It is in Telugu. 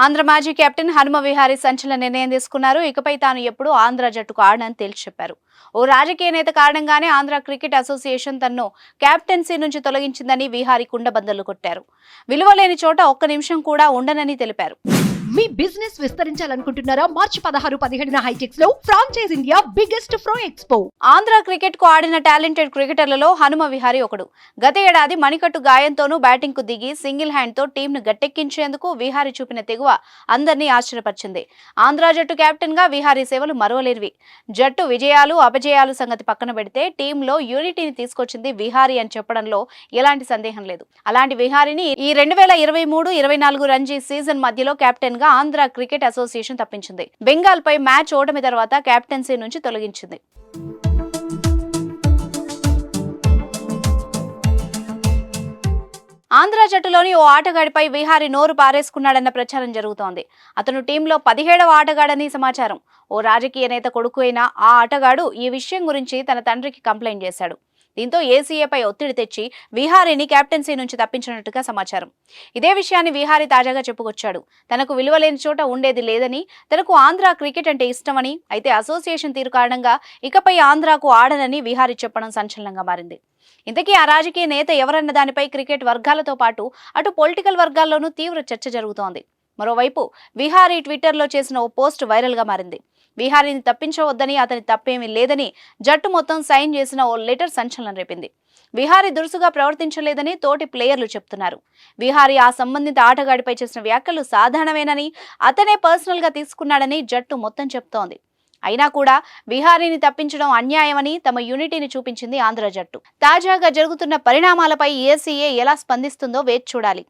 ఆంధ్ర మాజీ కెప్టెన్ హనుమ విహారీ సంచలన నిర్ణయం తీసుకున్నారు. ఇకపై తాను ఎప్పుడూ ఆంధ్ర జట్టుకు ఆడనని తేల్చి చెప్పారు. ఓ రాజకీయ నేత కారణంగానే ఆంధ్ర క్రికెట్ అసోసియేషన్ తనను కెప్టెన్సీ నుంచి తొలగించిందని విహారీ కుండబద్దలు కొట్టారు. విలువలేని చోట ఒక్క నిమిషం కూడా ఉండనని తెలిపారు. మీ బిజినెస్ విస్తరించాలనుకుంటున్నారా? మార్చి 16-17 హైటెక్స్ లో franchise India biggest ఫ్రో expo. Andhra cricket కు ఆడిన టాలెంటెడ్ క్రికెటర్లలో హనుమ విహారీ ఒకడు. గత ఏడాది మణికట్టు గాయంతోనూ బ్యాటింగ్ కు దిగి సింగిల్ హ్యాండ్ తో టీమ్ ను గట్టెక్కించేందుకు విహారీ చూపిన తెగువ అందరినీ ఆశ్చర్యపరిచింది. ఆంధ్ర జట్టు కెప్టెన్ గా విహారీ సేవలు మరువలేనివి. జట్టు విజయాలు అపజయాలు సంగతి పక్కన పెడితే టీంలో యూనిటీని తీసుకొచ్చింది విహారీ అని చెప్పడంలో ఎలాంటి సందేహం లేదు. అలాంటి విహారీని ఈ 2023-24 రంజీ సీజన్ మధ్యలో కెప్టెన్ గా ఆంధ్ర క్రికెట్ అసోసియేషన్ తప్పించింది. బెంగాల్ పై మ్యాచ్ ఓటమి తర్వాత కెప్టెన్సీ నుంచి తొలగించింది. ఆంధ్ర జట్టులోని ఓ ఆటగాడిపై విహారీ నోరు పారేసుకున్నాడన్న ప్రచారం జరుగుతోంది. అతను టీంలో 17వ ఆటగాడని సమాచారం. ఓ రాజకీయ నేత కొడుకు అయిన ఆ ఆటగాడు ఈ విషయం గురించి తన తండ్రికి కంప్లైంట్ చేశాడు. దీంతో ఏసీఏపై ఒత్తిడి తెచ్చి విహారీని కెప్టెన్సీ నుంచి తప్పించినట్టుగా సమాచారం. ఇదే విషయాన్ని విహారీ తాజాగా చెప్పుకొచ్చాడు. తనకు విలువలేని చోట ఉండేది లేదని, తనకు ఆంధ్ర క్రికెట్ అంటే ఇష్టమని, అయితే అసోసియేషన్ తీరు కారణంగా ఇకపై ఆంధ్రకు ఆడనని విహారీ చెప్పడం సంచలనంగా మారింది. ఇంతకీ ఆ రాజకీయ నేత ఎవరన్న దానిపై క్రికెట్ వర్గాలతో పాటు అటు పొలిటికల్ వర్గాల్లోనూ తీవ్ర చర్చ జరుగుతోంది. మరోవైపు విహారీ ట్విట్టర్లో చేసిన ఓ పోస్ట్ వైరల్ గా మారింది. విహారీని తప్పించవద్దని, అతని తప్పేమీ లేదని జట్టు మొత్తం సైన్ చేసిన ఓ లెటర్ సంచలనం రేపింది. విహారీ దురుసుగా ప్రవర్తించలేదని తోటి ప్లేయర్లు చెప్తున్నారు. విహారీ ఆ సంబంధిత ఆటగాడిపై చేసిన వ్యాఖ్యలు సాధారణమేనని, అతనే పర్సనల్ గా తీసుకున్నాడని జట్టు మొత్తం చెప్తోంది. అయినా కూడా విహారీని తప్పించడం అన్యాయమని తమ యూనిటీని చూపించింది ఆంధ్ర జట్టు. తాజాగా జరుగుతున్న పరిణామాలపై ఏసీఏ ఎలా స్పందిస్తుందో వేచి చూడాలి.